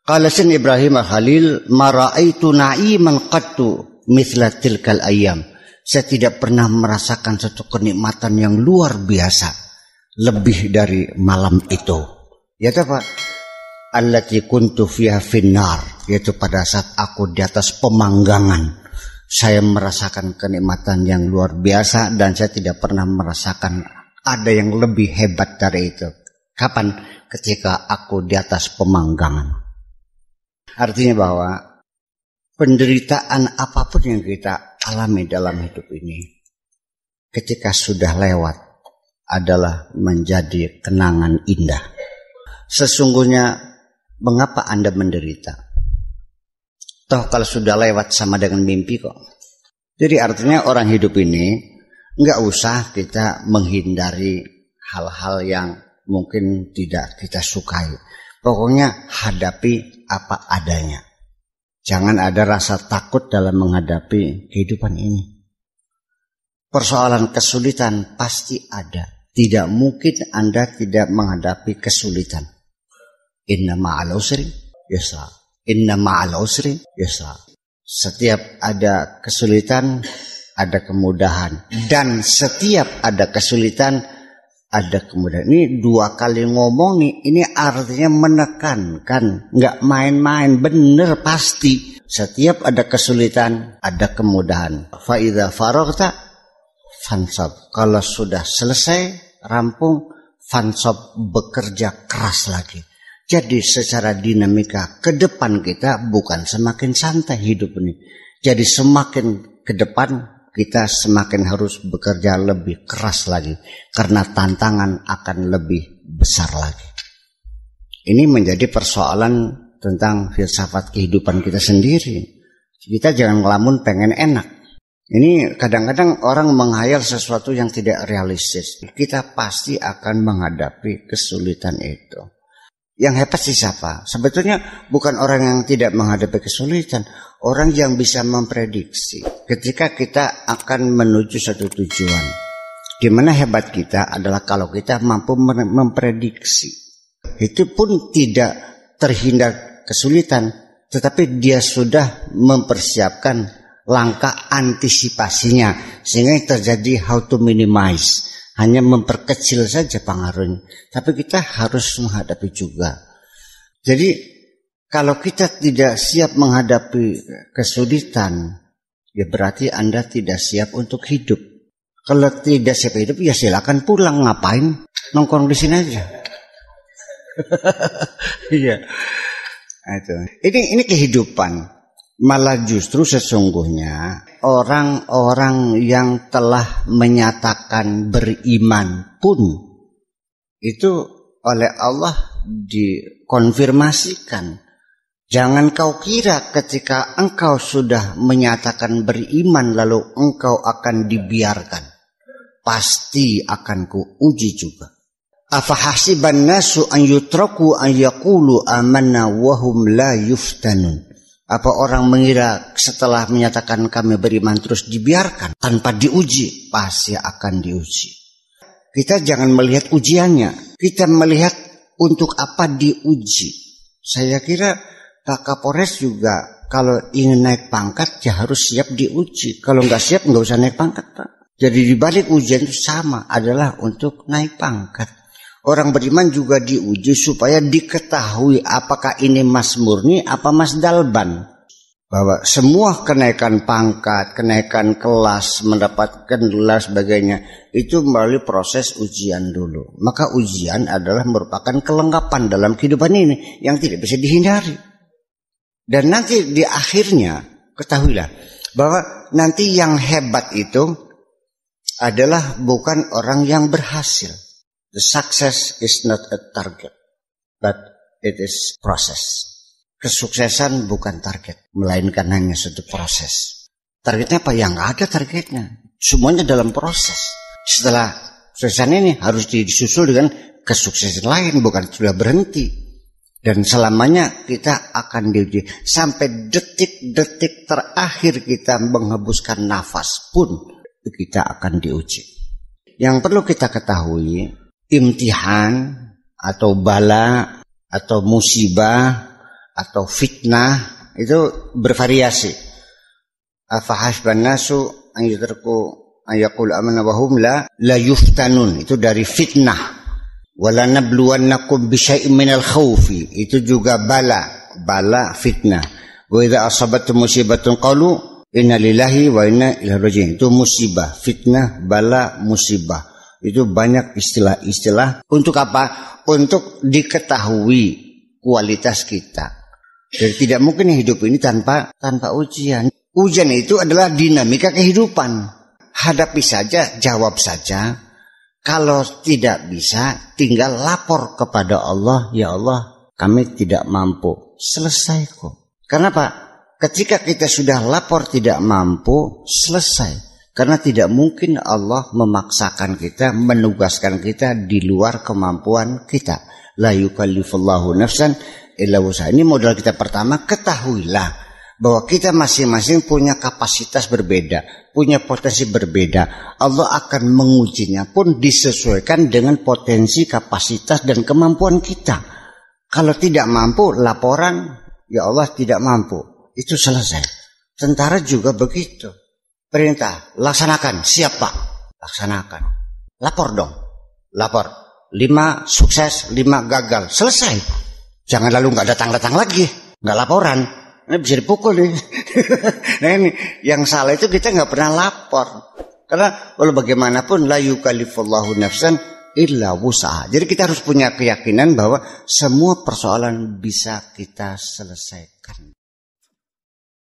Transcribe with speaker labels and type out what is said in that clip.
Speaker 1: Qala Sin Ibrahim Khalil, ma ra'aitu na'iman qattu mithla tilkal ayyam. Saya tidak pernah merasakan satu kenikmatan yang luar biasa lebih dari malam itu. Yaitu apa? Allati kuntu fiha finnar, yaitu pada saat aku di atas pemanggangan. Saya merasakan kenikmatan yang luar biasa dan saya tidak pernah merasakan ada yang lebih hebat dari itu. Kapan? Ketika aku di atas pemanggangan. Artinya bahwa penderitaan apapun yang kita alami dalam hidup ini, ketika sudah lewat adalah menjadi kenangan indah. Sesungguhnya mengapa Anda menderita? Toh kalau sudah lewat sama dengan mimpi kok. Jadi artinya orang hidup ini nggak usah kita menghindari hal-hal yang mungkin tidak kita sukai. Pokoknya hadapi apa adanya. Jangan ada rasa takut dalam menghadapi kehidupan ini. Persoalan kesulitan pasti ada. Tidak mungkin Anda tidak menghadapi kesulitan. Inna ma'al usri yusra. Inna ma'al usri yusra. Setiap ada kesulitan, ada kemudahan. Dan setiap ada kesulitan, ada kemudahan. Ini dua kali ngomong nih, ini artinya menekankan. Nggak main-main, bener pasti. Setiap ada kesulitan, ada kemudahan. Fa'idha faragta fansab. Kalau sudah selesai, rampung, fansab, bekerja keras lagi. Jadi secara dinamika ke depan kita bukan semakin santai hidup ini. Jadi semakin ke depan kita semakin harus bekerja lebih keras lagi. Karena tantangan akan lebih besar lagi. Ini menjadi persoalan tentang filsafat kehidupan kita sendiri. Kita jangan ngelamun pengen enak. Ini kadang-kadang orang menghayal sesuatu yang tidak realistis. Kita pasti akan menghadapi kesulitan itu. Yang hebat sih siapa? Sebetulnya bukan orang yang tidak menghadapi kesulitan. Orang yang bisa memprediksi ketika kita akan menuju satu tujuan. Dimana hebat kita adalah kalau kita mampu memprediksi. Itu pun tidak terhindar kesulitan. Tetapi dia sudah mempersiapkan langkah antisipasinya. Sehingga yang terjadi how to minimize. Hanya memperkecil saja pengaruhnya. Tapi kita harus menghadapi juga. Jadi kalau kita tidak siap menghadapi kesulitan, ya berarti Anda tidak siap untuk hidup. Kalau tidak siap hidup, ya silakan pulang. Ngapain? Nongkrong di sini aja. Iya. Ini kehidupan. Malah justru sesungguhnya orang-orang yang telah menyatakan beriman pun itu oleh Allah dikonfirmasikan. Jangan kau kira ketika engkau sudah menyatakan beriman lalu engkau akan dibiarkan. Pasti akan kuuji juga. Afahasiban nasu an yutraku an yaqulu amanna wa hum la yuftanun. Apa orang mengira setelah menyatakan kami beriman terus dibiarkan tanpa diuji? Pasti akan diuji. Kita jangan melihat ujiannya. Kita melihat untuk apa diuji. Saya kira Pak Kapolres juga kalau ingin naik pangkat ya harus siap diuji. Kalau nggak siap nggak usah naik pangkat, Pak. Jadi di balik ujian itu sama adalah untuk naik pangkat. Orang beriman juga diuji supaya diketahui apakah ini Mas Murni apa Mas Dalban. Bahwa semua kenaikan pangkat, kenaikan kelas, mendapatkan gelar sebagainya itu melalui proses ujian dulu. Maka ujian adalah merupakan kelengkapan dalam kehidupan ini yang tidak bisa dihindari. Dan nanti di akhirnya ketahuilah bahwa nanti yang hebat itu adalah bukan orang yang berhasil. The success is not a target, but it is process. Kesuksesan bukan target, melainkan hanya suatu proses. Targetnya apa? Yang nggak ada targetnya. Semuanya dalam proses. Setelah kesuksesan ini harus disusul dengan kesuksesan lain, bukan sudah berhenti. Dan selamanya kita akan diuji. Sampai detik-detik terakhir kita menghembuskan nafas pun kita akan diuji. Yang perlu kita ketahui, imtihan atau bala atau musibah atau fitnah itu bervariasi. Afahasban nasu an yutraku ayaqul amanna wa hum la yuftanun, itu dari fitnah. Wala nabluwannakum bisyai'in minal khaufi, itu juga bala fitnah. Wa idza asabatkum musibatun qalu inna lillahi wa inna ilaihi raji'un, itu musibah, fitnah, bala, musibah. Itu banyak istilah-istilah untuk apa? Untuk diketahui kualitas kita. Jadi tidak mungkin hidup ini tanpa ujian. Ujian itu adalah dinamika kehidupan. Hadapi saja, jawab saja. Kalau tidak bisa, tinggal lapor kepada Allah. Ya Allah, kami tidak mampu. Selesai kok. Karena Pak, ketika kita sudah lapor tidak mampu, selesai. Karena tidak mungkin Allah memaksakan kita, menugaskan kita di luar kemampuan kita. La yukallifullahu nafsan illa wus'aha. Ini modal kita pertama. Ketahuilah bahwa kita masing-masing punya kapasitas berbeda, punya potensi berbeda. Allah akan mengujinya pun disesuaikan dengan potensi, kapasitas, dan kemampuan kita. Kalau tidak mampu, laporan, ya Allah tidak mampu. Itu selesai. Tentara juga begitu. Perintah, laksanakan. Siap Pak, laksanakan. Lapor dong, lapor. 5 sukses, 5 gagal. Selesai. Jangan lalu gak datang-datang lagi, gak laporan. Ini bisa dipukul nih. Nah ini yang salah itu kita nggak pernah lapor. Karena walau bagaimanapun la yukallifullahu nafsan illa wus'aha. Jadi kita harus punya keyakinan bahwa semua persoalan bisa kita selesaikan.